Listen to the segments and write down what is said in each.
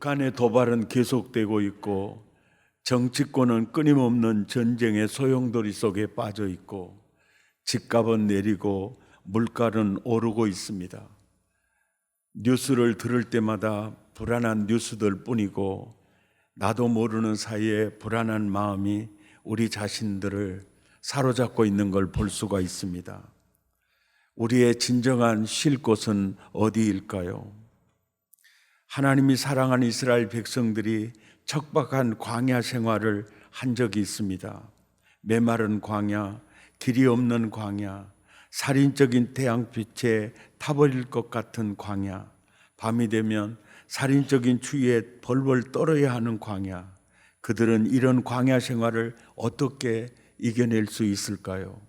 북한의 도발은 계속되고 있고 정치권은 끊임없는 전쟁의 소용돌이 속에 빠져 있고 집값은 내리고 물가는 오르고 있습니다. 뉴스를 들을 때마다 불안한 뉴스들 뿐이고 나도 모르는 사이에 불안한 마음이 우리 자신들을 사로잡고 있는 걸 볼 수가 있습니다. 우리의 진정한 쉴 곳은 어디일까요? 하나님이 사랑하는 이스라엘 백성들이 척박한 광야 생활을 한 적이 있습니다. 메마른 광야, 길이 없는 광야, 살인적인 태양빛에 타버릴 것 같은 광야, 밤이 되면 살인적인 추위에 벌벌 떨어야 하는 광야. 그들은 이런 광야 생활을 어떻게 이겨낼 수 있을까요?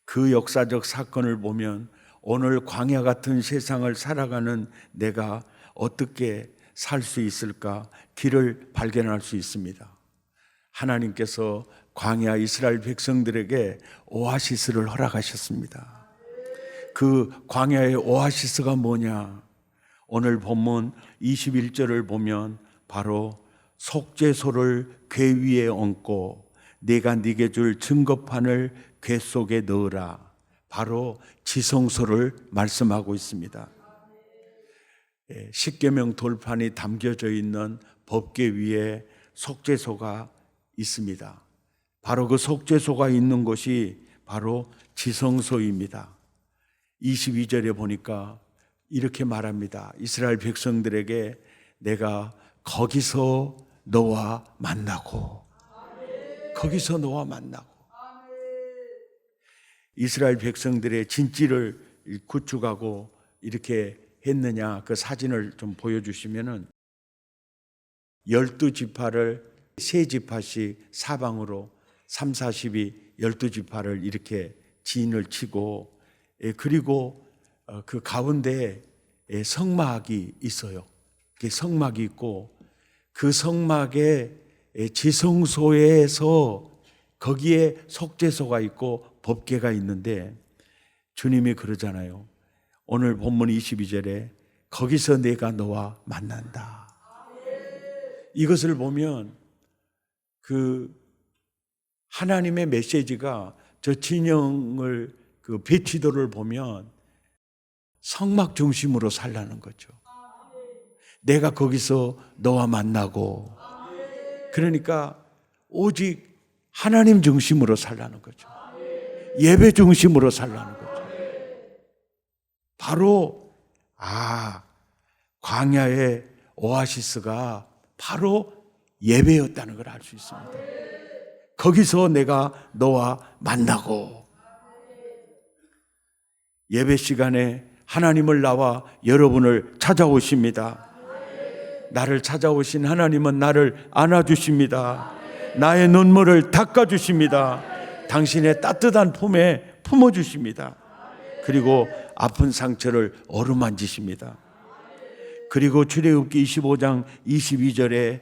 그 역사적 사건을 보면 오늘 광야 같은 세상을 살아가는 내가 어떻게 살 수 있을까 길을 발견할 수 있습니다. 하나님께서 광야 이스라엘 백성들에게 오아시스를 허락하셨습니다. 그 광야의 오아시스가 뭐냐? 오늘 본문 21절을 보면 바로 속죄소를 궤 위에 얹고 내가 네게 줄 증거판을 궤 속에 넣으라. 바로 지성소를 말씀하고 있습니다. 십계명 돌판이 담겨져 있는 법궤 위에 속죄소가 있습니다. 바로 그 속죄소가 있는 곳이 바로 지성소입니다. 22절에 보니까 이렇게 말합니다. 이스라엘 백성들에게 내가 거기서 너와 만나고 거기서 너와 만나고 이스라엘 백성들의 진지를 구축하고 이렇게 했느냐 그 사진을 좀 보여주시면은 12지파를 세 지파씩 사방으로 3, 40이 12지파를 이렇게 진을 치고 그리고 그 가운데에 성막이 있어요. 성막이 있고 그 성막에 지성소에서 거기에 속죄소가 있고 법궤가 있는데 주님이 그러잖아요. 오늘 본문 22절에 거기서 내가 너와 만난다. 이것을 보면 그 하나님의 메시지가 저 진영을 그 배치도를 보면 성막 중심으로 살라는 거죠. 내가 거기서 너와 만나고 그러니까 오직 하나님 중심으로 살라는 거죠. 예배 중심으로 살라는 거죠. 바로 광야의 오아시스가 바로 예배였다는 걸 알 수 있습니다. 거기서 내가 너와 만나고 예배 시간에 하나님을 나와 여러분을 찾아오십니다. 나를 찾아오신 하나님은 나를 안아주십니다. 나의 눈물을 닦아주십니다. 당신의 따뜻한 품에 품어주십니다. 그리고 아픈 상처를 어루만지십니다. 그리고 출애굽기 25장 22절에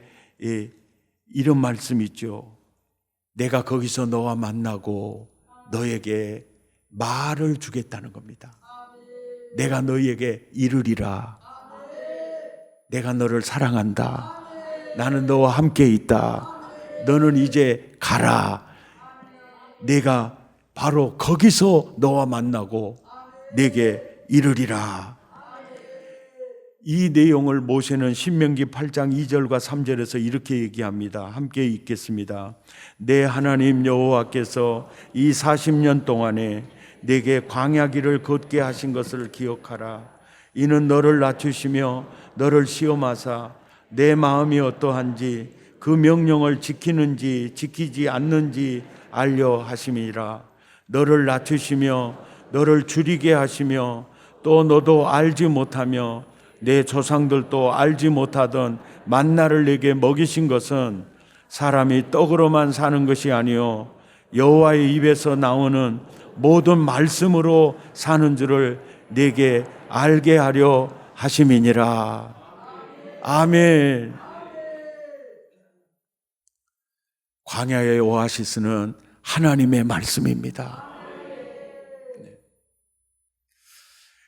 이런 말씀이 있죠. 내가 거기서 너와 만나고 너에게 말을 주겠다는 겁니다. 내가 너희에게 이르리라. 내가 너를 사랑한다. 나는 너와 함께 있다. 너는 이제 가라. 내가 바로 거기서 너와 만나고 내게 이르리라. 이 내용을 모세는 신명기 8장 2절과 3절에서 이렇게 얘기합니다. 함께 읽겠습니다. 내 하나님 여호와께서 이 40년 동안에 내게 광야길을 걷게 하신 것을 기억하라. 이는 너를 낮추시며 너를 시험하사 내 마음이 어떠한지 그 명령을 지키는지 지키지 않는지 알려 하심이라. 너를 낮추시며 너를 줄이게 하시며 또 너도 알지 못하며 내 조상들도 알지 못하던 만나를 내게 먹이신 것은 사람이 떡으로만 사는 것이 아니요 여호와의 입에서 나오는 모든 말씀으로 사는 줄을 내게 알게 하려 하심이니라. 아멘. 광야의 오아시스는 하나님의 말씀입니다.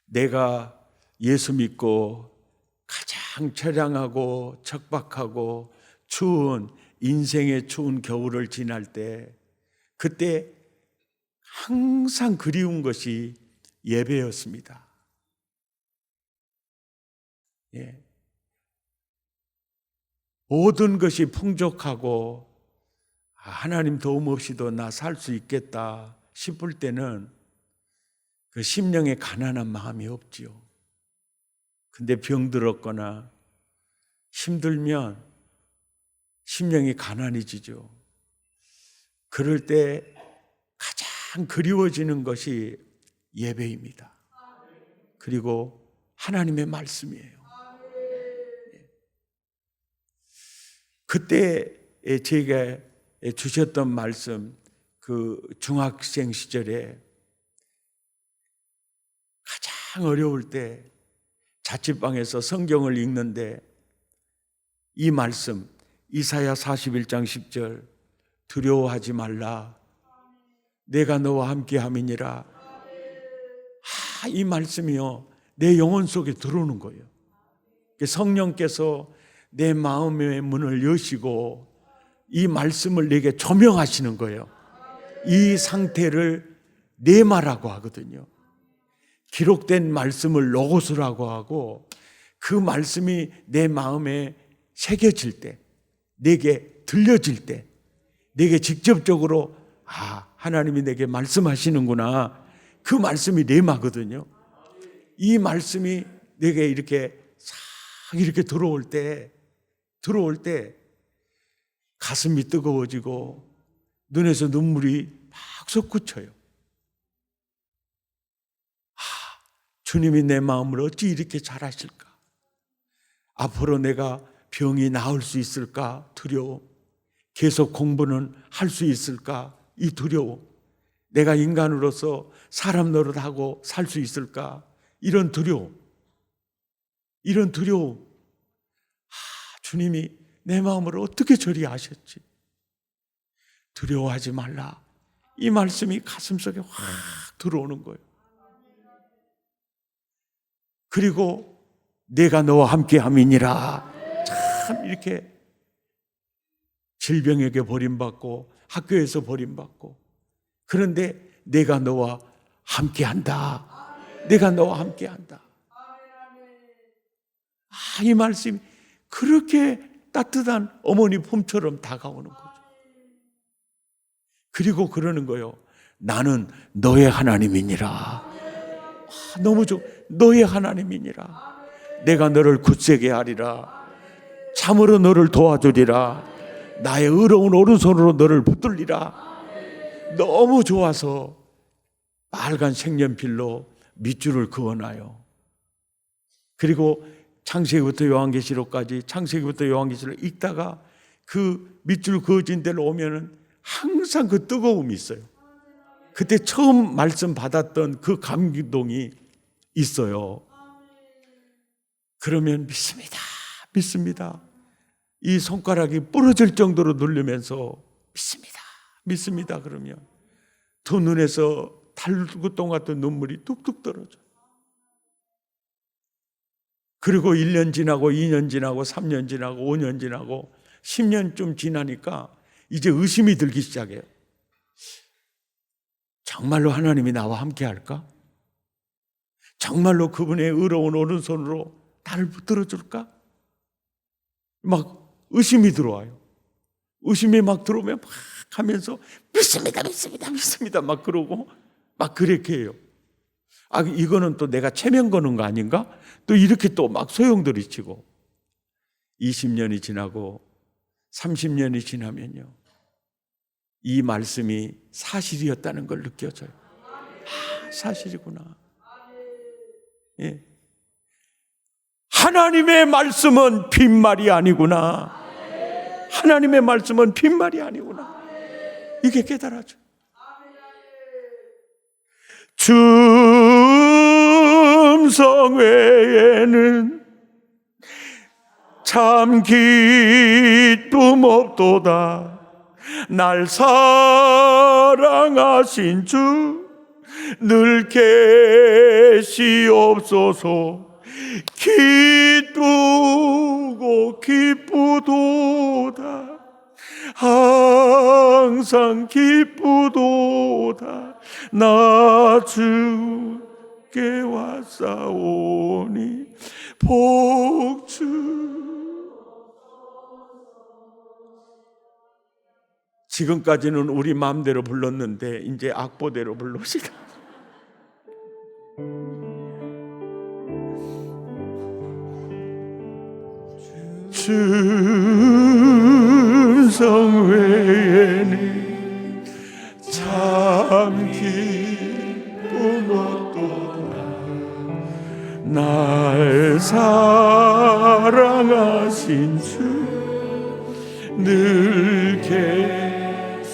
내가 예수 믿고 가장 처량하고 척박하고 추운 인생의 추운 겨울을 지날 때 그때 항상 그리운 것이 예배였습니다. 예. 모든 것이 풍족하고 하나님 도움 없이도 나 살 수 있겠다 싶을 때는 그 심령에 가난한 마음이 없지요. 근데 병들었거나 힘들면 심령이 가난해지죠. 그럴 때 가장 그리워지는 것이 예배입니다. 그리고 하나님의 말씀이에요. 그때 제가 주셨던 말씀, 그 중학생 시절에 가장 어려울 때 자취방에서 성경을 읽는데 이 말씀, 이사야 41장 10절, 두려워하지 말라, 내가 너와 함께함이니라. 이 말씀이요, 내 영혼 속에 들어오는 거예요. 성령께서 내 마음의 문을 여시고 이 말씀을 내게 조명하시는 거예요. 이 상태를 네마라고 하거든요. 기록된 말씀을 로고스라고 하고, 그 말씀이 내 마음에 새겨질 때, 내게 들려질 때, 내게 직접적으로 하나님이 내게 말씀하시는구나, 그 말씀이 네마거든요. 이 말씀이 내게 이렇게 싹 이렇게 들어올 때 가슴이 뜨거워지고 눈에서 눈물이 막 솟구쳐요. 주님이 내 마음을 어찌 이렇게 잘하실까? 앞으로 내가 병이 나을 수 있을까? 두려움. 계속 공부는 할 수 있을까? 이 두려움. 내가 인간으로서 사람 노릇하고 살 수 있을까? 이런 두려움. 주님이 내 마음을 어떻게 저리 아셨지? 두려워하지 말라. 이 말씀이 가슴속에 확 들어오는 거예요. 그리고 내가 너와 함께함이니라. 참 이렇게 질병에게 버림받고 학교에서 버림받고, 그런데 내가 너와 함께한다. 내가 너와 함께한다. 이 말씀이 그렇게 따뜻한 어머니 품처럼 다가오는 거죠. 그리고 그러는 거예요. 나는 너의 하나님이니라. 너무 좋아. 너의 하나님이니라. 내가 너를 굳세게 하리라. 참으로 너를 도와주리라. 나의 의로운 오른손으로 너를 붙들리라. 너무 좋아서 빨간 색연필로 밑줄을 그어놔요. 그리고 창세기부터 요한계시록까지, 창세기부터 요한계시록 읽다가 그 밑줄 그어진 데로 오면은 항상 그 뜨거움이 있어요. 그때 처음 말씀 받았던 그 감동이 있어요. 그러면 믿습니다. 이 손가락이 부러질 정도로 누르면서 믿습니다. 그러면 두 눈에서 달구똥 같은 눈물이 뚝뚝 떨어져요. 그리고 1년 지나고 2년 지나고 3년 지나고 5년 지나고 10년쯤 지나니까 이제 의심이 들기 시작해요. 정말로 하나님이 나와 함께 할까? 정말로 그분의 의로운 오른손으로 나를 붙들어 줄까? 막 의심이 들어와요. 의심이 막 들어오면 막 하면서 믿습니다 막 그러고 막 그렇게 해요. 이거는 또 내가 체면 거는 거 아닌가? 또 이렇게 또 막 소용돌이 치고 20년이 지나고 30년이 지나면요, 이 말씀이 사실이었다는 걸 느껴져요. 사실이구나. 예. 하나님의 말씀은 빈말이 아니구나. 하나님의 말씀은 빈말이 아니구나. 이게 깨달아져. 음성 외에는 참 기쁨 없도다. 날 사랑하신 주 늘 계시옵소서. 기쁘고 기쁘도다. 항상 기쁘도다. 나 주께 왔사오니 복주. 지금까지는 우리 마음대로 불렀는데 이제 악보대로 불러시다. 춤성 외에는 참 기쁨 없도다. 날 사랑하신 주 늘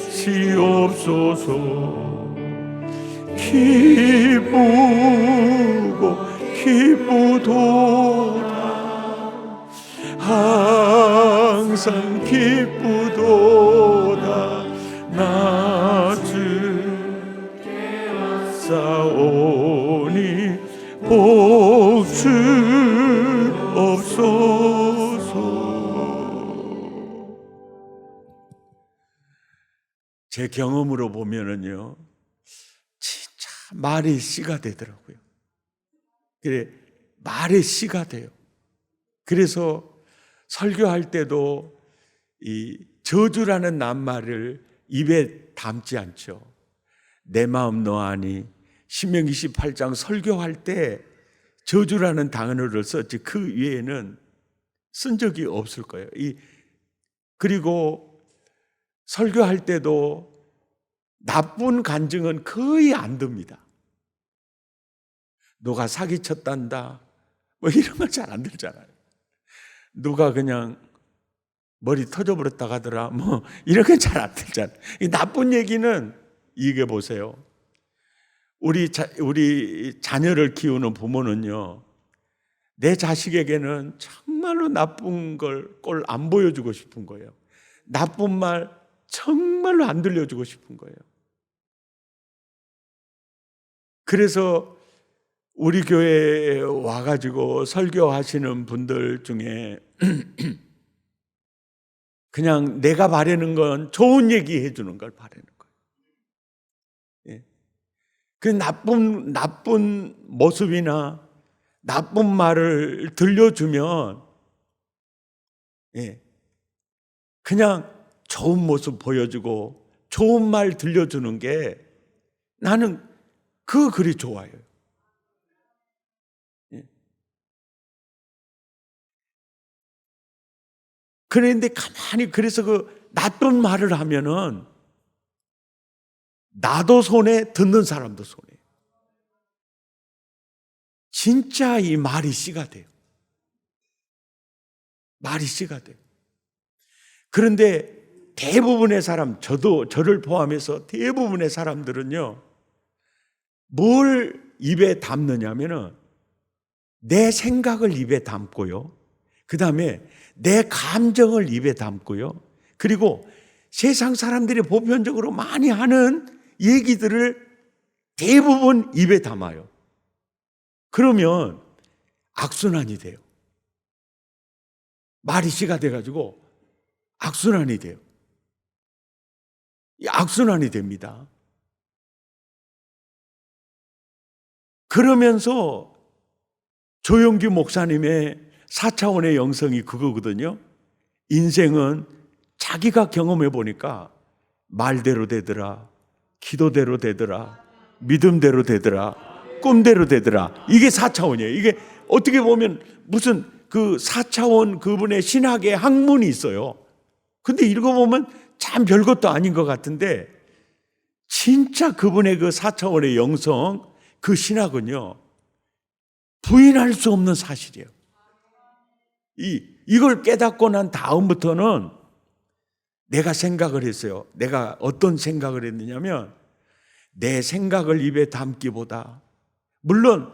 계시옵소서. 기쁘고 기쁘도다. 항상 기쁘도다. 나 주께 왔사오니 복주옵소서. 제 경험으로 보면은요, 진짜 말의 씨가 되더라고요. 그래, 말의 씨가 돼요. 그래서 설교할 때도 이 저주라는 낱말을 입에 담지 않죠. 내 마음 너 아니. 신명기 18장 설교할 때 저주라는 단어를 썼지 그 위에는 쓴 적이 없을 거예요. 그리고 설교할 때도 나쁜 간증은 거의 안 듭니다. 누가 사기쳤단다 뭐 이런 건 잘 안 들잖아요. 누가 그냥 머리 터져버렸다 가더라 뭐 이런 건 잘 안 들잖아요. 이 나쁜 얘기는 이게 보세요. 우리 자녀를 키우는 부모는요, 내 자식에게는 정말로 나쁜 걸 꼴 안 보여주고 싶은 거예요. 나쁜 말 정말로 안 들려주고 싶은 거예요. 그래서 우리 교회에 와가지고 설교하시는 분들 중에 그냥 내가 바라는 건 좋은 얘기 해주는 걸 바라는 거예요. 예. 그 나쁜 모습이나 나쁜 말을 들려주면, 예, 그냥 좋은 모습 보여주고 좋은 말 들려주는 게 나는 그리 좋아요. 예. 그런데 가만히 그래서 그 나쁜 말을 하면은 나도 손해, 듣는 사람도 손해. 진짜 이 말이 씨가 돼요. 말이 씨가 돼요. 그런데 대부분의 사람, 저를 포함해서 대부분의 사람들은요, 뭘 입에 담느냐면은 내 생각을 입에 담고요. 그 다음에 내 감정을 입에 담고요. 그리고 세상 사람들이 보편적으로 많이 하는 얘기들을 대부분 입에 담아요. 그러면 악순환이 돼요. 말이 씨가 돼가지고 악순환이 돼요. 이 악순환이 됩니다. 그러면서 조영규 목사님의 4차원의 영성이 그거거든요. 인생은 자기가 경험해 보니까 말대로 되더라, 기도대로 되더라, 믿음대로 되더라, 꿈대로 되더라. 이게 4차원이에요. 이게 어떻게 보면 무슨 그 4차원 그분의 신학의 학문이 있어요. 근데 읽어보면 참 별것도 아닌 것 같은데 진짜 그분의 그 4차원의 영성, 그 신학은요, 부인할 수 없는 사실이에요. 이걸 깨닫고 난 다음부터는 내가 생각을 했어요. 내가 어떤 생각을 했느냐면, 내 생각을 입에 담기보다, 물론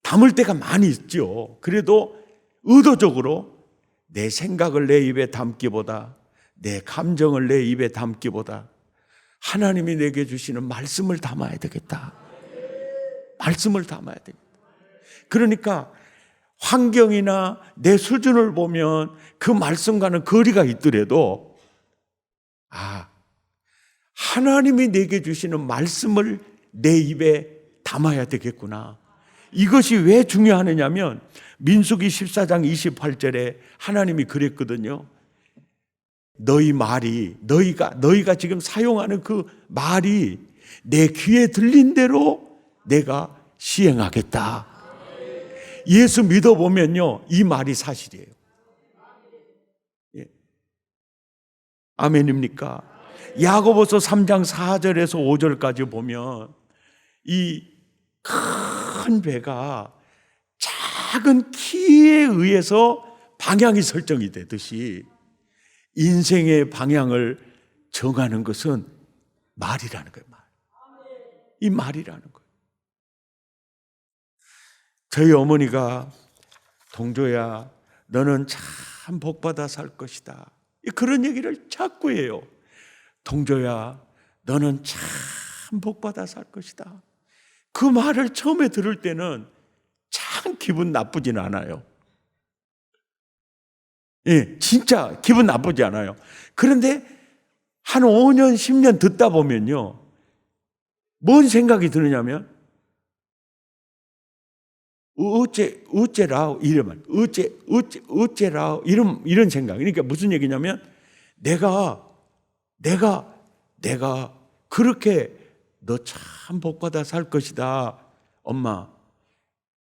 담을 때가 많이 있죠. 그래도 의도적으로 내 생각을 내 입에 담기보다, 내 감정을 내 입에 담기보다 하나님이 내게 주시는 말씀을 담아야 되겠다. 말씀을 담아야 되겠다. 그러니까 환경이나 내 수준을 보면 그 말씀과는 거리가 있더라도 하나님이 내게 주시는 말씀을 내 입에 담아야 되겠구나. 이것이 왜 중요하느냐면 민수기 14장 28절에 하나님이 그랬거든요. 너희 말이 너희가 지금 사용하는 그 말이 내 귀에 들린 대로 내가 시행하겠다. 예수 믿어보면요, 이 말이 사실이에요. 예. 아멘입니까? 야고보서 3장 4절에서 5절까지 보면 이 큰 배가 작은 키에 의해서 방향이 설정이 되듯이 인생의 방향을 정하는 것은 말이라는 거예요. 이 말이라는 거예요. 저희 어머니가 동조야, 너는 참 복받아 살 것이다. 그런 얘기를 자꾸 해요. 동조야, 너는 참 복받아 살 것이다. 그 말을 처음에 들을 때는 참 기분 나쁘진 않아요. 예, 진짜 기분 나쁘지 않아요. 그런데 한 5년, 10년 듣다 보면요, 뭔 생각이 드느냐면 어째라 이러면 어째라 이런 생각. 그러니까 무슨 얘기냐면 내가 그렇게 너 참 복받아 살 것이다. 엄마,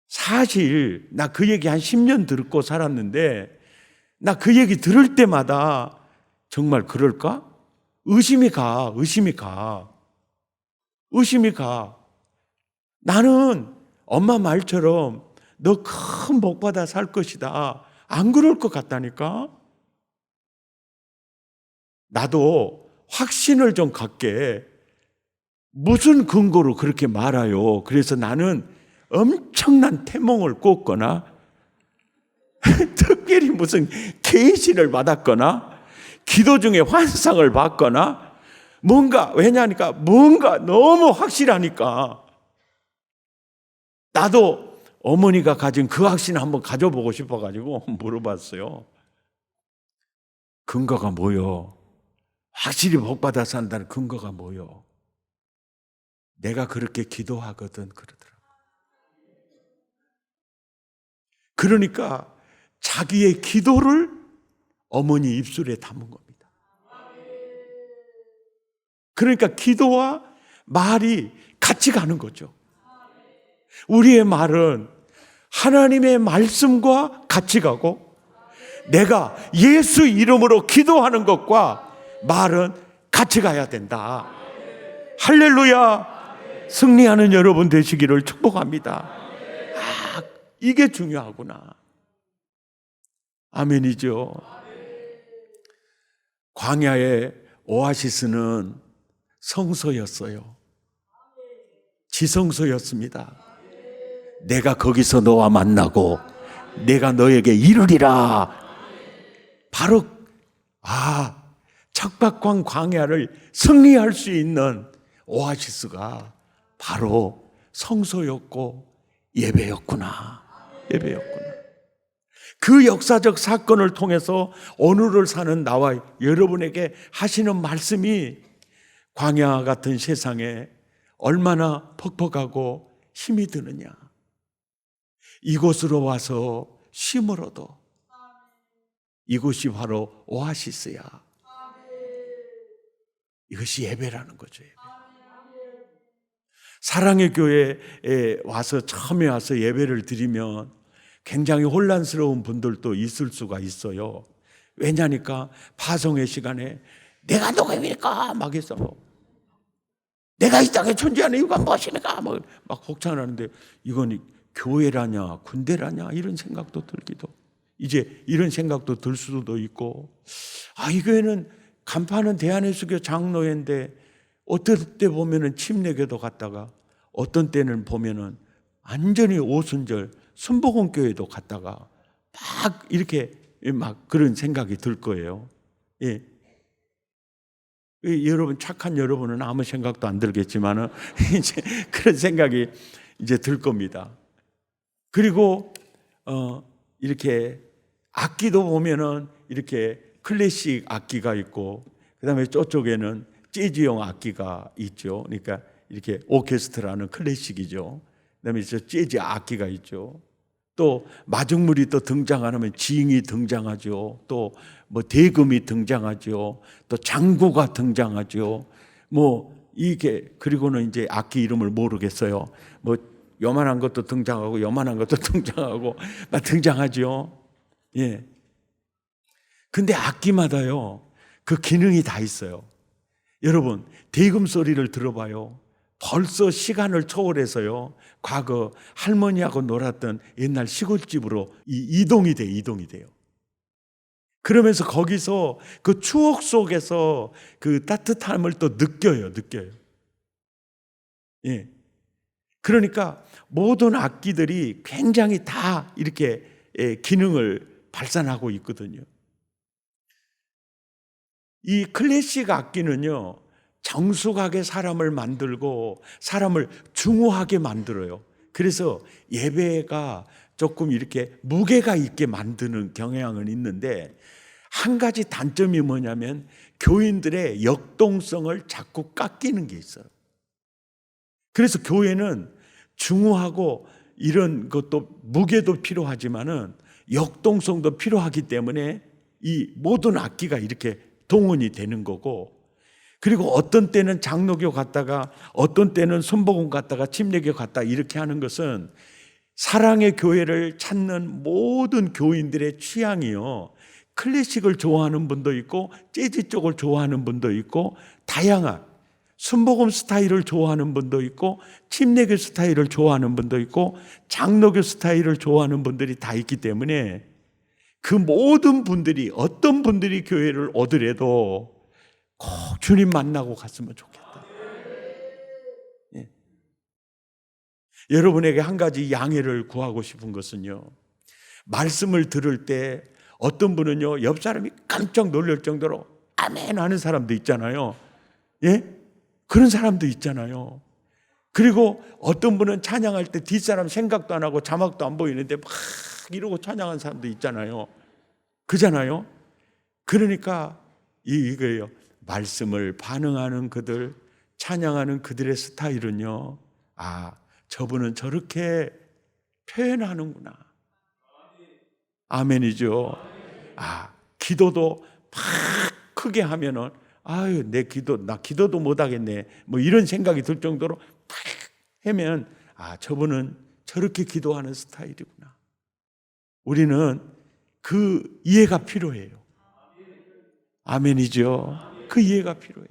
사실 나 그 얘기 한 10년 듣고 살았는데 나 그 얘기 들을 때마다 정말 그럴까? 의심이 가. 나는 엄마 말처럼 너 큰 복받아 살 것이다. 안 그럴 것 같다니까? 나도 확신을 좀 갖게. 무슨 근거로 그렇게 말아요? 그래서 나는 엄청난 태몽을 꿨거나 특별히 무슨 계시를 받았거나 기도 중에 환상을 받거나 왜냐하니까 뭔가 너무 확실하니까 나도 어머니가 가진 그 확신을 한번 가져보고 싶어가지고 물어봤어요. 근거가 뭐요? 확실히 복받아 산다는 근거가 뭐요? 내가 그렇게 기도하거든 그러더라고요. 그러니까 자기의 기도를 어머니 입술에 담은 겁니다. 그러니까 기도와 말이 같이 가는 거죠. 우리의 말은 하나님의 말씀과 같이 가고 내가 예수 이름으로 기도하는 것과 말은 같이 가야 된다. 할렐루야. 승리하는 여러분 되시기를 축복합니다. 이게 중요하구나. 아멘이죠. 광야의 오아시스는 성소였어요. 지성소였습니다. 내가 거기서 너와 만나고 내가 너에게 이르리라. 바로 척박한 광야를 승리할 수 있는 오아시스가 바로 성소였고 예배였구나. 그 역사적 사건을 통해서 오늘을 사는 나와 여러분에게 하시는 말씀이 광야 같은 세상에 얼마나 퍽퍽하고 힘이 드느냐. 이곳으로 와서 심으로도 이곳이 바로 오아시스야. 이것이 예배라는 거죠. 예배. 사랑의 교회에 와서 처음에 와서 예배를 드리면 굉장히 혼란스러운 분들도 있을 수가 있어요. 왜냐니까 파송의 시간에 내가 누구입니까? 막 해서 내가 이 땅에 존재하는 이유가 무엇입니까? 막 혹찬을 하는데 이건 교회라냐 군대라냐 이런 생각도 들기도 이제 이런 생각도 들 수도 있고 이 교회는 간판은 대한예수교 장로회인데 어떨 때 보면은 침례교도 갔다가 어떤 때는 보면은 완전히 오순절 순복음교회도 갔다가 막 이렇게 막 그런 생각이 들 거예요. 예. 여러분 착한 여러분은 아무 생각도 안 들겠지만은 이제 그런 생각이 이제 들 겁니다. 그리고 이렇게 악기도 보면은 이렇게 클래식 악기가 있고, 그다음에 저쪽에는 재즈용 악기가 있죠. 그러니까 이렇게 오케스트라는 클래식이죠. 그다음에 저 재즈 악기가 있죠. 또 마중물이 또 등장하면 징이 등장하죠. 또 뭐 대금이 등장하죠. 또 장구가 등장하죠. 뭐 이게, 그리고는 이제 악기 이름을 모르겠어요. 뭐 요만한 것도 등장하고 요만한 것도 등장하고 막 등장하죠. 예. 근데 악기마다요, 그 기능이 다 있어요. 여러분, 대금 소리를 들어봐요. 벌써 시간을 초월해서요, 과거 할머니하고 놀았던 옛날 시골집으로 이동이 돼요. 그러면서 거기서 그 추억 속에서 그 따뜻함을 또 느껴요. 예. 그러니까 모든 악기들이 굉장히 다 이렇게 기능을 발산하고 있거든요. 이 클래식 악기는요, 정숙하게 사람을 만들고 사람을 중후하게 만들어요. 그래서 예배가 조금 이렇게 무게가 있게 만드는 경향은 있는데, 한 가지 단점이 뭐냐면 교인들의 역동성을 자꾸 깎이는 게 있어요. 그래서 교회는 중후하고 이런 것도 무게도 필요하지만은 역동성도 필요하기 때문에 이 모든 악기가 이렇게 동원이 되는 거고, 그리고 어떤 때는 장로교 갔다가 어떤 때는 순복음 갔다가 침례교 갔다 이렇게 하는 것은 사랑의 교회를 찾는 모든 교인들의 취향이요, 클래식을 좋아하는 분도 있고 재즈 쪽을 좋아하는 분도 있고, 다양한 순복음 스타일을 좋아하는 분도 있고 침례교 스타일을 좋아하는 분도 있고 장로교 스타일을 좋아하는 분들이 다 있기 때문에, 그 모든 분들이, 어떤 분들이 교회를 오더라도 꼭 주님 만나고 갔으면 좋겠다. 예. 여러분에게 한 가지 양해를 구하고 싶은 것은요, 말씀을 들을 때 어떤 분은요, 옆 사람이 깜짝 놀랄 정도로 아멘 하는 사람도 있잖아요. 예? 그런 사람도 있잖아요. 그리고 어떤 분은 찬양할 때 뒷사람 생각도 안 하고 자막도 안 보이는데 막 이러고 찬양하는 사람도 있잖아요. 그잖아요. 그러니까 이거예요. 말씀을 반응하는 그들, 찬양하는 그들의 스타일은요, 아, 저분은 저렇게 표현하는구나. 아멘이죠. 아, 기도도 막 크게 하면은, 아유, 나 기도도 못 하겠네, 뭐 이런 생각이 들 정도로 막 하면, 아, 저분은 저렇게 기도하는 스타일이구나. 우리는 그 이해가 필요해요. 아멘이죠. 그 이해가 필요해요.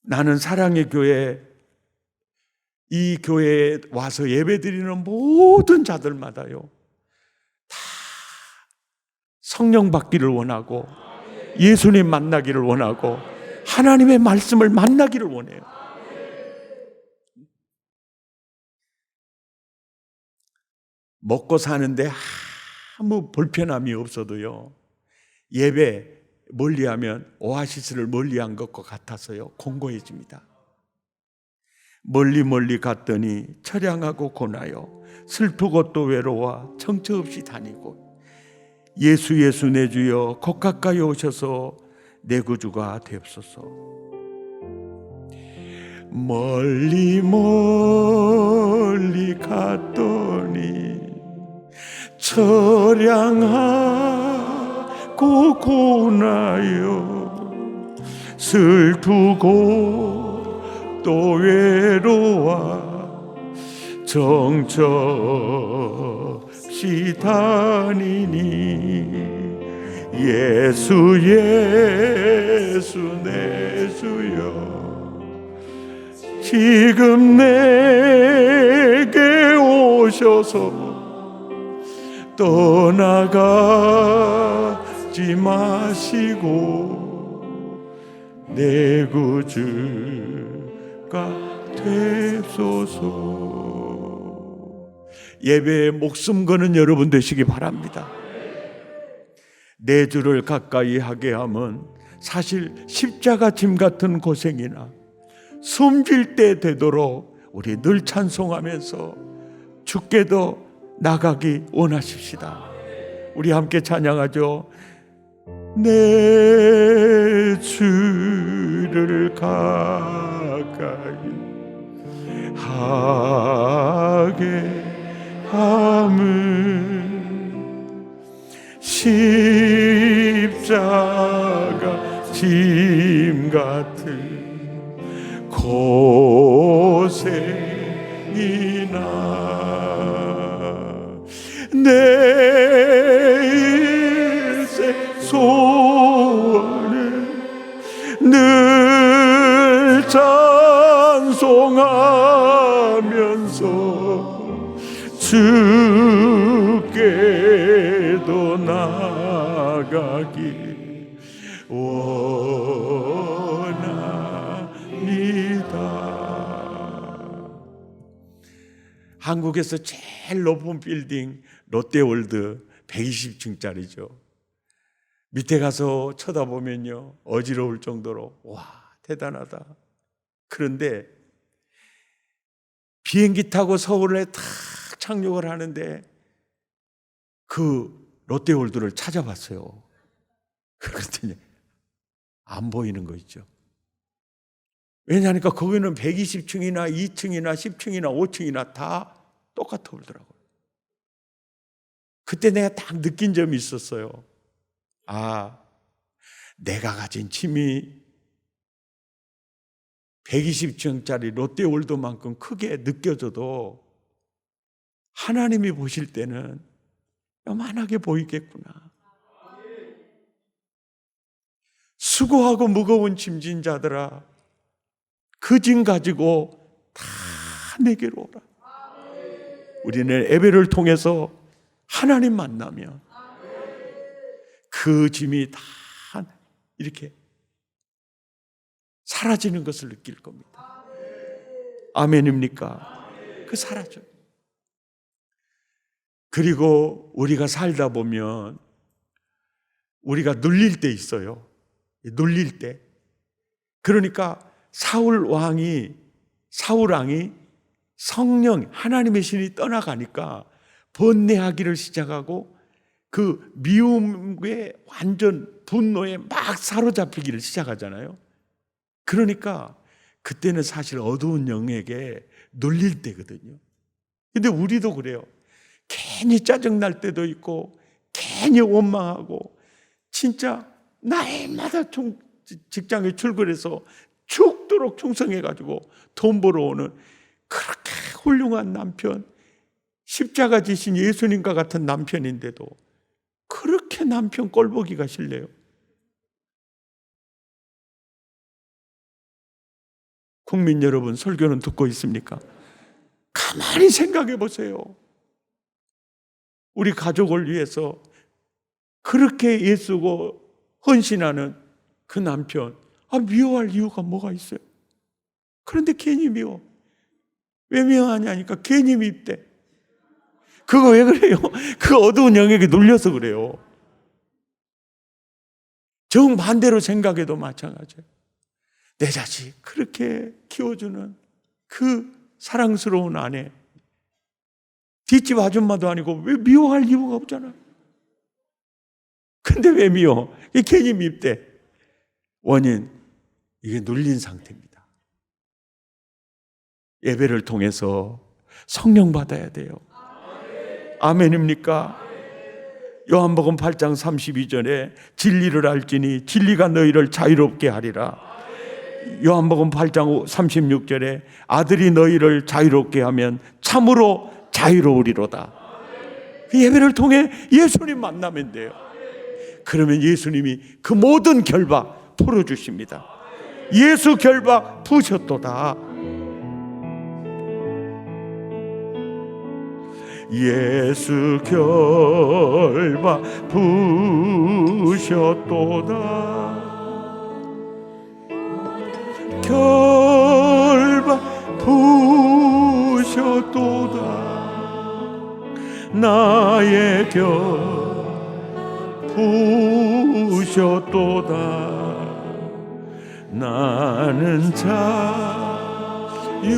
나는 사랑의 교회, 이 교회에 와서 예배드리는 모든 자들마다요, 다 성령 받기를 원하고 예수님 만나기를 원하고 하나님의 말씀을 만나기를 원해요. 먹고 사는데 아무 불편함이 없어도요, 예배 멀리하면 오아시스를 멀리한 것과 같아서요, 공고해집니다. 멀리 갔더니 처량하고 고나요 슬프고 또 외로워 정처 없이 다니고, 예수 내 주여 곧 가까이 오셔서 내 구주가 되옵소서. 멀리 갔더니 처량하고 고나요 슬프고 또 외로워 정처 없이 다니니, 예수 내 주여 지금 내게 오셔서 떠나가지 마시고 내 구주가 되소서. 예배에 목숨 거는 여러분 되시기 바랍니다. 내 주를 가까이 하게 하면 사실 십자가 짐 같은 고생이나 숨질 때 되도록 우리 늘 찬송하면서 주께도 나가기 원하십시다. 우리 함께 찬양하죠. 내 주를 가까이 하게 함은 십자가 짐 같은 고생이나 내 일생 소원은 늘 찬송하면서 주께도 나가기 원합니다. 한국에서 제일 높은 빌딩 롯데월드 120층짜리죠. 밑에 가서 쳐다보면요 어지러울 정도로 와 대단하다. 그런데 비행기 타고 서울에 탁 착륙을 하는데 그 롯데월드를 찾아봤어요. 그랬더니 안 보이는 거 있죠. 왜냐하니까 거기는 120층이나 2층이나 10층이나 5층이나 다 똑같아 보더라고요. 그때 내가 딱 느낀 점이 있었어요. 아, 내가 가진 짐이 120층짜리 롯데월드만큼 크게 느껴져도 하나님이 보실 때는 요만하게 보이겠구나. 수고하고 무거운 짐진 자들아, 그 짐 가지고 다 내게로 오라. 우리는 예배를 통해서 하나님 만나면 그 짐이 다 이렇게 사라지는 것을 느낄 겁니다. 아멘입니까? 그 사라져요. 그리고 우리가 살다 보면 우리가 눌릴 때 있어요. 눌릴 때. 그러니까 사울 왕이 성령 하나님의 신이 떠나가니까 번뇌하기를 시작하고 그 미움에 완전 분노에 막 사로잡히기를 시작하잖아요. 그러니까 그때는 사실 어두운 영에게 눌릴 때거든요. 근데 우리도 그래요. 괜히 짜증날 때도 있고 괜히 원망하고 진짜 날마다 직장에 출근해서 죽도록 충성해가지고 돈 벌어오는 그렇게 훌륭한 남편, 십자가 지신 예수님과 같은 남편인데도 그렇게 남편 꼴보기가 싫네요. 국민 여러분, 설교는 듣고 있습니까? 가만히 생각해 보세요. 우리 가족을 위해서 그렇게 애쓰고 헌신하는 그 남편, 미워할 이유가 뭐가 있어요? 그런데 괜히 미워. 왜 미워하냐니까 괜히 밉대. 그거 왜 그래요? 그 어두운 영역에 눌려서 그래요. 정반대로 생각해도 마찬가지예요. 내 자식 그렇게 키워주는 그 사랑스러운 아내, 뒷집 아줌마도 아니고 왜 미워할 이유가 없잖아. 근데 왜 미워? 괜히 밉대. 원인, 이게 눌린 상태입니다. 예배를 통해서 성령 받아야 돼요. 아멘입니까? 요한복음 8장 32절에 진리를 알지니 진리가 너희를 자유롭게 하리라. 요한복음 8장 36절에 아들이 너희를 자유롭게 하면 참으로 자유로우리로다. 그 예배를 통해 예수님 만나면 돼요. 그러면 예수님이 그 모든 결박 풀어주십니다. 예수 결박 푸셨도다. 예수 결박 푸셨도다. 결박 푸셨도다. 나의 결 푸셨도다. 나는 자유의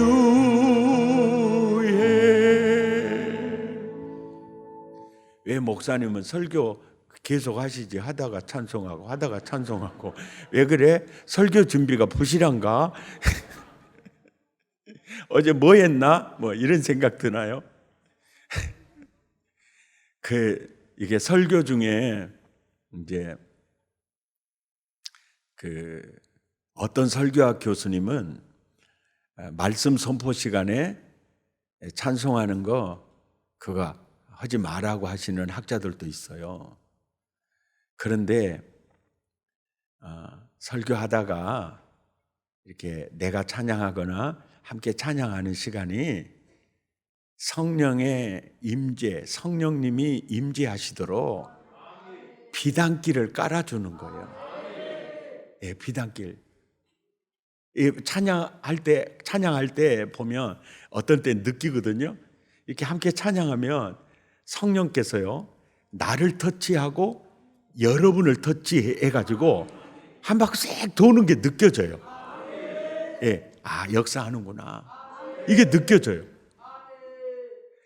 왜 목사님은 설교 계속 하시지? 하다가 찬송하고 하다가 찬송하고 왜 그래? 설교 준비가 부실한가? 어제 뭐 했나? 뭐 이런 생각 드나요? 이게 설교 중에 이제 어떤 설교학 교수님은 말씀 선포 시간에 찬송하는 그거 하지 말라고 하시는 학자들도 있어요. 그런데 설교하다가 이렇게 내가 찬양하거나 함께 찬양하는 시간이 성령의 임재, 성령님이 임재하시도록 비단길을 깔아주는 거예요. 예, 비단길. 찬양할 때 보면 어떤 때 느끼거든요. 이렇게 함께 찬양하면 성령께서요, 나를 터치하고 여러분을 터치해가지고 한 바퀴 씩 도는 게 느껴져요. 예, 역사하는구나. 이게 느껴져요.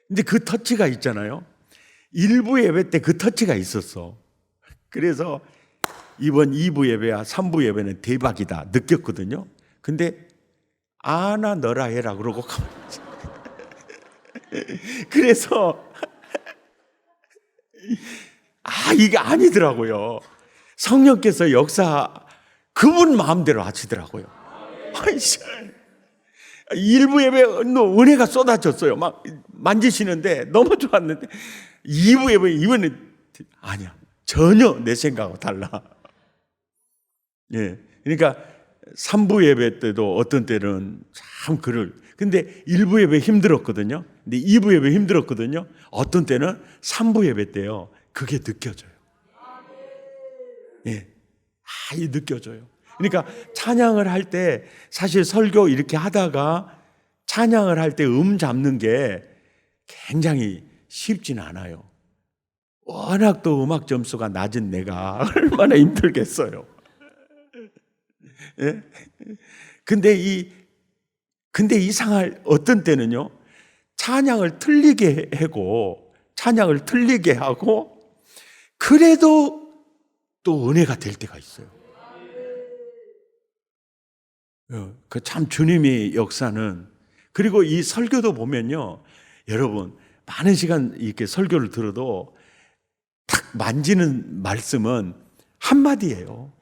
근데 그 터치가 있잖아요. 일부 예배 때 그 터치가 있었어. 그래서 이번 2부 예배와 3부 예배는 대박이다 느꼈거든요. 근데 아나 너라 해라 그러고 그래서 이게 아니더라고요. 성령께서 그분 마음대로 하시더라고요. 일부 예배 은혜가 쏟아졌어요. 막 만지시는데 너무 좋았는데 2부 예배 이번엔 아니야. 전혀 내 생각하고 달라. 예. 그러니까 3부 예배 때도 어떤 때는 참 근데 1부 예배 힘들었거든요. 근데 2부 예배 힘들었거든요. 어떤 때는 3부 예배 때요. 그게 느껴져요. 예. 이 느껴져요. 그러니까 찬양을 할 때 사실 설교 이렇게 하다가 찬양을 할 때 잡는 게 굉장히 쉽진 않아요. 워낙 또 음악 점수가 낮은 내가 얼마나 힘들겠어요. 예? 근데 이상할 어떤 때는요. 찬양을 틀리게 하고 그래도 또 은혜가 될 때가 있어요. 그 참 주님의 역사는. 그리고 이 설교도 보면요, 여러분 많은 시간 이렇게 설교를 들어도 탁 만지는 말씀은 한마디예요.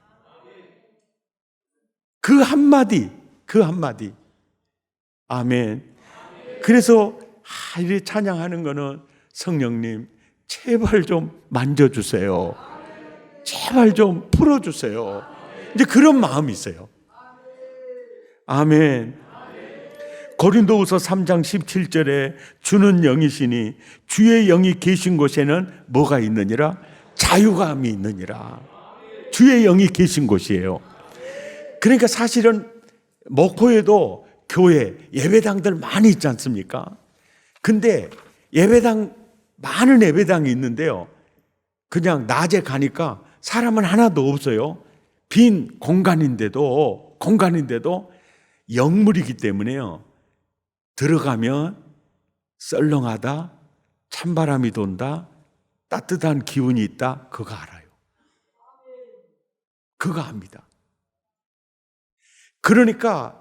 그 한마디. 아멘. 그래서 이렇게 찬양하는 거는 성령님 제발 좀 만져주세요. 제발 좀 풀어주세요. 이제 그런 마음이 있어요. 아멘. 고린도후서 3장 17절에 주는 영이시니 주의 영이 계신 곳에는 뭐가 있느니라? 자유감이 있느니라. 주의 영이 계신 곳이에요. 그러니까 사실은 목포에도 교회 예배당들 많이 있지 않습니까? 근데 많은 예배당이 있는데요, 그냥 낮에 가니까 사람은 하나도 없어요. 빈 공간인데도 영물이기 때문에요, 들어가면 썰렁하다, 찬바람이 돈다, 따뜻한 기운이 있다, 그거 알아요. 그거 압니다. 그러니까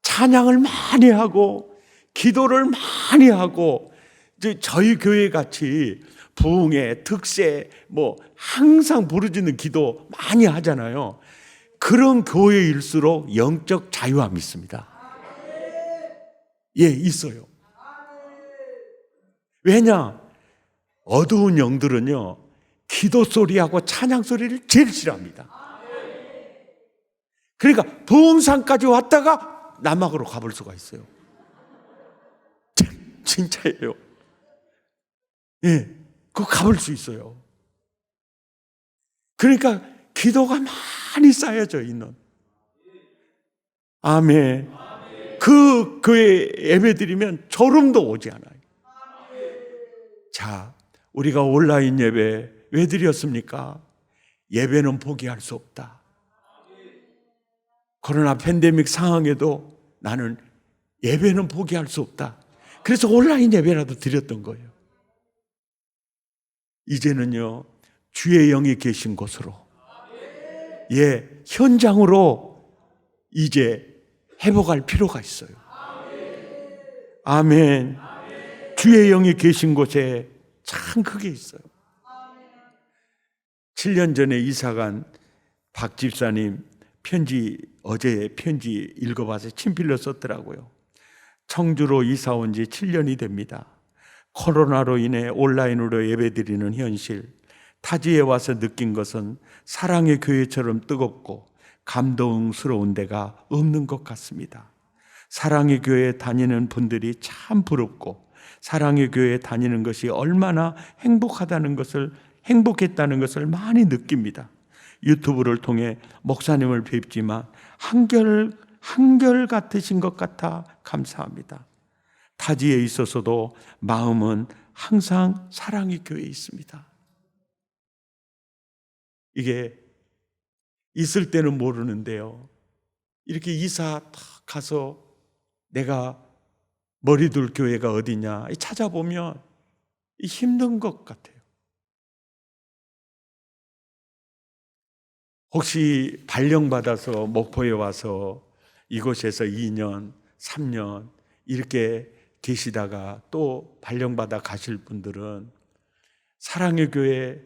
찬양을 많이 하고 기도를 많이 하고, 이제 저희 교회 같이 부흥회, 특세 항상 부르짖는 기도 많이 하잖아요. 그런 교회일수록 영적 자유함이 있습니다. 예, 있어요. 왜냐? 어두운 영들은요, 기도 소리하고 찬양 소리를 제일 싫어합니다. 그러니까 부흥산까지 왔다가 남악으로 가볼 수가 있어요. 진짜예요. 예, 그거 가볼 수 있어요. 그러니까 기도가 많이 쌓여져 있는. 아멘. 그 교회 예배 드리면 졸음도 오지 않아요. 자, 우리가 온라인 예배 왜 드렸습니까? 예배는 포기할 수 없다. 코로나 팬데믹 상황에도 나는 예배는 포기할 수 없다. 그래서 온라인 예배라도 드렸던 거예요. 이제는요, 주의 영이 계신 곳으로, 현장으로 이제 회복할 필요가 있어요. 아멘. 주의 영이 계신 곳에 참 크게 있어요. 7년 전에 이사간 박 집사님 어제 편지 읽어봐서 친필로 썼더라고요. 청주로 이사 온 지 7년이 됩니다. 코로나로 인해 온라인으로 예배드리는 현실, 타지에 와서 느낀 것은 사랑의 교회처럼 뜨겁고 감동스러운 데가 없는 것 같습니다. 사랑의 교회에 다니는 분들이 참 부럽고, 사랑의 교회에 다니는 것이 얼마나 행복했다는 것을 많이 느낍니다. 유튜브를 통해 목사님을 뵙지만 한결 같으신 것 같아 감사합니다. 타지에 있어서도 마음은 항상 사랑의 교회에 있습니다. 이게 있을 때는 모르는데요, 이렇게 이사 딱 가서 내가 머리둘 교회가 어디냐 찾아보면 힘든 것 같아요. 혹시 발령받아서 목포에 와서 이곳에서 2년, 3년 이렇게 계시다가 또 발령받아 가실 분들은 사랑의 교회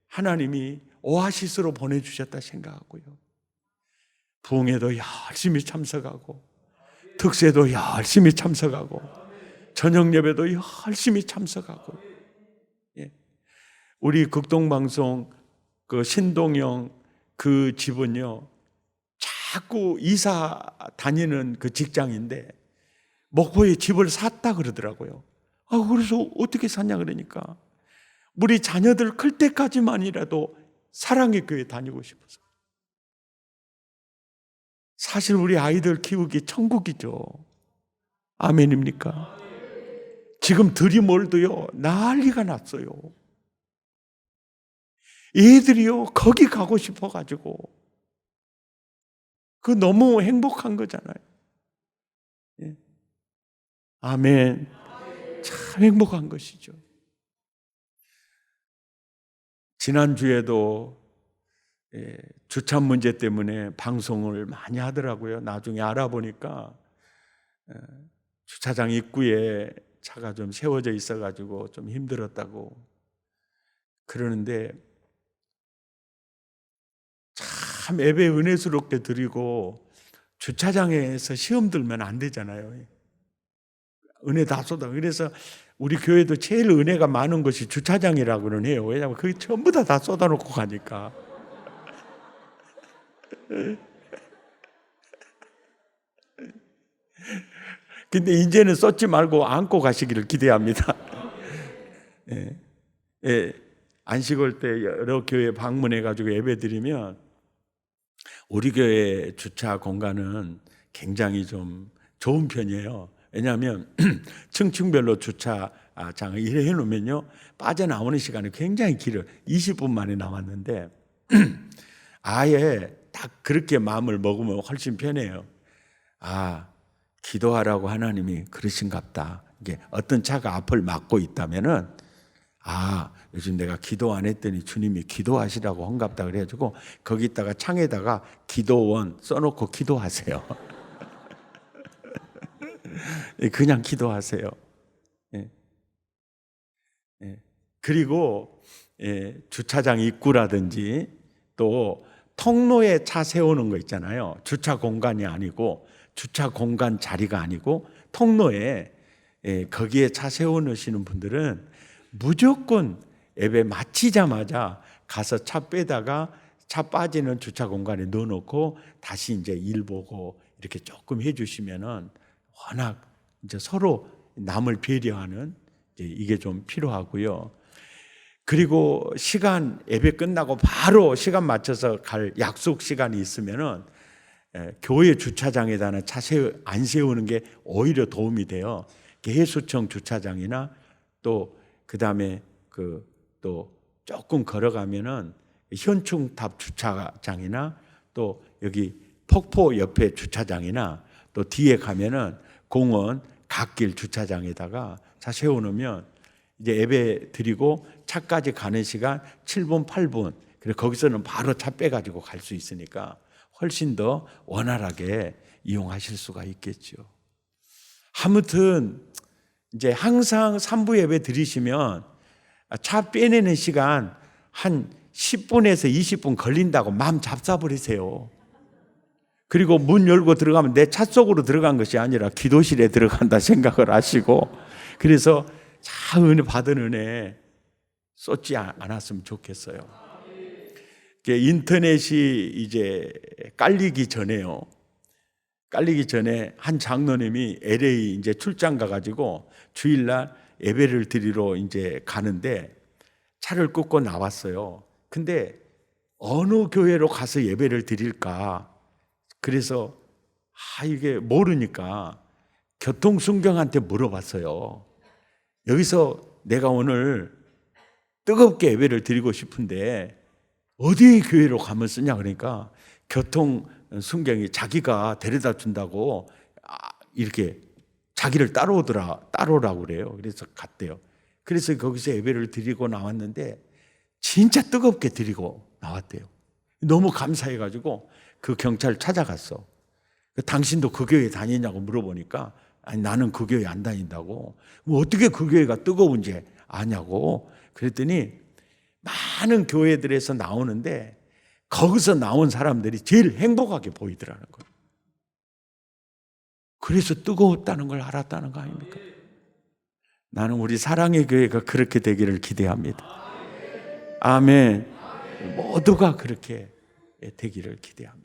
하나님이 오아시스로 보내주셨다 생각하고요, 부흥회도 열심히 참석하고, 특세도 열심히 참석하고, 저녁 예배도 열심히 참석하고, 우리 극동방송 그 신동영 그 집은요, 자꾸 이사 다니는 그 직장인데 목포에 집을 샀다 그러더라고요. 그래서 어떻게 샀냐 그러니까 우리 자녀들 클 때까지만이라도 사랑의 교회 다니고 싶어서. 사실 우리 아이들 키우기 천국이죠. 아멘입니까? 지금 드림월드요, 난리가 났어요. 애들이요, 거기 가고 싶어가지고. 그 너무 행복한 거잖아요. 아멘. 참 행복한 것이죠. 지난주에도 주차 문제 때문에 방송을 많이 하더라고요. 나중에 알아보니까 주차장 입구에 차가 좀 세워져 있어가지고 좀 힘들었다고 그러는데, 참 예배 은혜스럽게 드리고 주차장에서 시험 들면 안 되잖아요. 은혜 다 쏟아. 그래서 우리 교회도 제일 은혜가 많은 것이 주차장이라고는 해요. 왜냐하면 그게 전부 다 쏟아놓고 가니까. 근데 이제는 쏟지 말고 안고 가시기를 기대합니다. 안식월 때 여러 교회 방문해가지고 예배 드리면 우리 교회 주차 공간은 굉장히 좀 좋은 편이에요. 왜냐하면 층층별로 주차장을 이래 해놓으면요, 빠져나오는 시간이 굉장히 길어요. 20분 만에 나왔는데 아예 딱 그렇게 마음을 먹으면 훨씬 편해요. 기도하라고 하나님이 그러신갑다. 이게 어떤 차가 앞을 막고 있다면은 요즘 내가 기도 안 했더니 주님이 기도하시라고 한갑다 그래가지고 거기다가 창에다가 기도원 써놓고 기도하세요. 그냥 기도하세요. 그리고 주차장 입구라든지 또 통로에 차 세우는 거 있잖아요. 주차 공간이 아니고, 주차 공간 자리가 아니고 통로에 거기에 차 세워놓으시는 분들은 무조건 예배 마치자마자 가서 차 빼다가 차 빠지는 주차 공간에 넣어놓고 다시 이제 일 보고 이렇게 조금 해주시면은 워낙 이제 서로 남을 배려하는 이게 좀 필요하고요. 그리고 예배 끝나고 바로 시간 맞춰서 갈 약속 시간이 있으면은 교회 주차장에다는 안 세우는 게 오히려 도움이 돼요. 해수청 주차장이나 또 그다음에 또 조금 걸어가면은 현충탑 주차장이나 또 여기 폭포 옆에 주차장이나 또 뒤에 가면은 공원 갓길 주차장에다가 차 세워놓으면 이제 예배 드리고 차까지 가는 시간 7분, 8분. 그래 거기서는 바로 차 빼가지고 갈 수 있으니까 훨씬 더 원활하게 이용하실 수가 있겠죠. 아무튼 이제 항상 3부 예배 드리시면 차 빼내는 시간 한 10분에서 20분 걸린다고 마음 잡숴버리세요. 그리고 문 열고 들어가면 내 차 속으로 들어간 것이 아니라 기도실에 들어간다 생각을 하시고, 그래서 참 은혜 받은 은혜 쏟지 않았으면 좋겠어요. 인터넷이 이제 깔리기 전에요. 깔리기 전에 한 장로님이 LA 이제 출장 가가지고 주일날 예배를 드리러 이제 가는데 차를 끊고 나왔어요. 근데 어느 교회로 가서 예배를 드릴까? 그래서 이게 모르니까 교통순경한테 물어봤어요. 여기서 내가 오늘 뜨겁게 예배를 드리고 싶은데 어디 교회로 가면 쓰냐 그러니까 교통순경이 자기가 데려다 준다고 이렇게 자기를 따라오라고 그래요. 그래서 갔대요. 그래서 거기서 예배를 드리고 나왔는데 진짜 뜨겁게 드리고 나왔대요. 너무 감사해가지고 그 경찰 찾아갔어. 당신도 그 교회 다니냐고 물어보니까 아니 나는 그 교회 안 다닌다고. 뭐 어떻게 그 교회가 뜨거운지 아냐고. 그랬더니 많은 교회들에서 나오는데 거기서 나온 사람들이 제일 행복하게 보이더라는 거예요. 그래서 뜨거웠다는 걸 알았다는 거 아닙니까? 나는 우리 사랑의 교회가 그렇게 되기를 기대합니다. 아멘. 모두가 그렇게 되기를 기대합니다.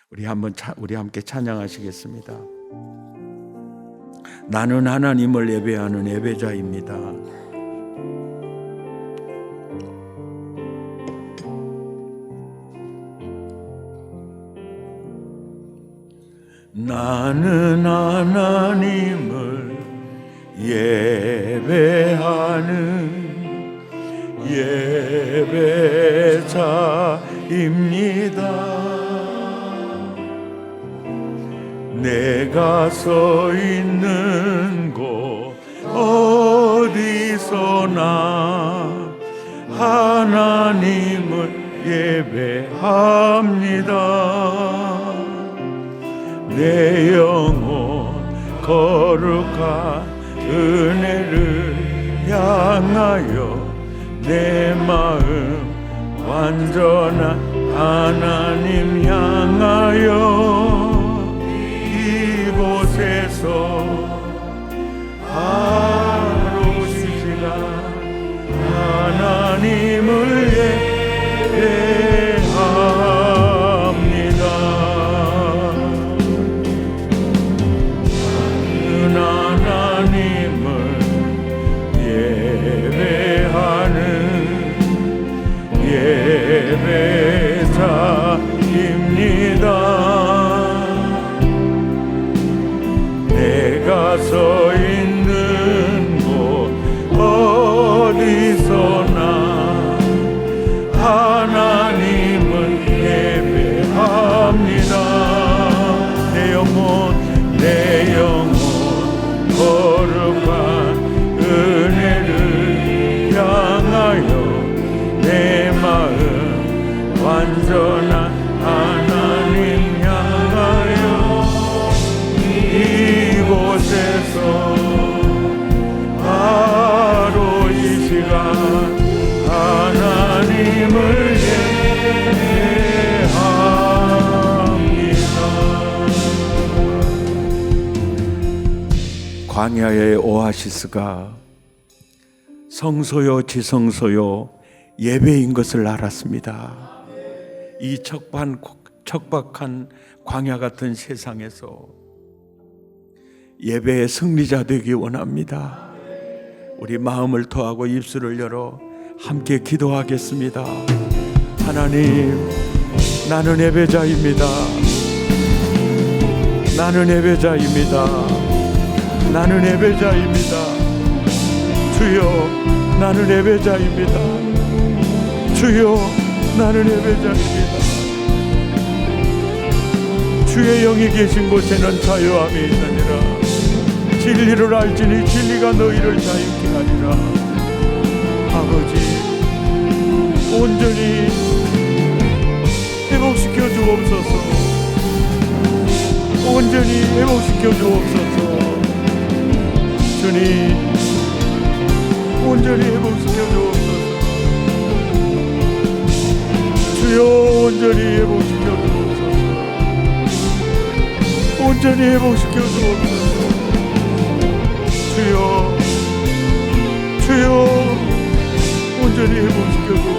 우리 함께 찬양하시겠습니다. 나는 하나님을 예배하는 예배자입니다. 나는 하나님을 예배하는 예배자입니다. 내가 서 있는 곳 어디서나 하나님을 예배합니다. 내 영혼 거룩한 은혜를 향하여 내 마음 완전한 하나님 향하여 이곳에서 바로 시시가 하나님을 예배합니다. 하나님을 예배하는 예배자입니다. 내가 서 있는 곳 어디서나 하나님을 예배합니다. 내 영혼 거룩한 은혜를 향하여 내 마음 완전한 하나님 향하여 이곳에서 바로 이 시간 하나님을 예배합니다. 광야의 오아시스가 성소요 지성소요 예배인 것을 알았습니다. 이 척박한 광야 같은 세상에서 예배의 승리자 되기 원합니다. 우리 마음을 토하고 입술을 열어 함께 기도하겠습니다. 하나님, 나는 예배자입니다. 나는 예배자입니다. 나는 예배자입니다. 주여, 나는 예배자입니다. 주여, 나는 예배자입니다. 주의 영이 계신 곳에는 자유함이 있느니라. 진리를 알지니 진리가 너희를 자유케 하리라. 아버지 온전히 회복시켜 주옵소서. 온전히 회복시켜 주옵소서. 주님 온전히 회복시켜 주옵소서. 주여 온전히 회복시켜 주옵소서. 온전히 회복시켜 주옵소서. 주여 주여 온전히 회복시켜 주옵소서.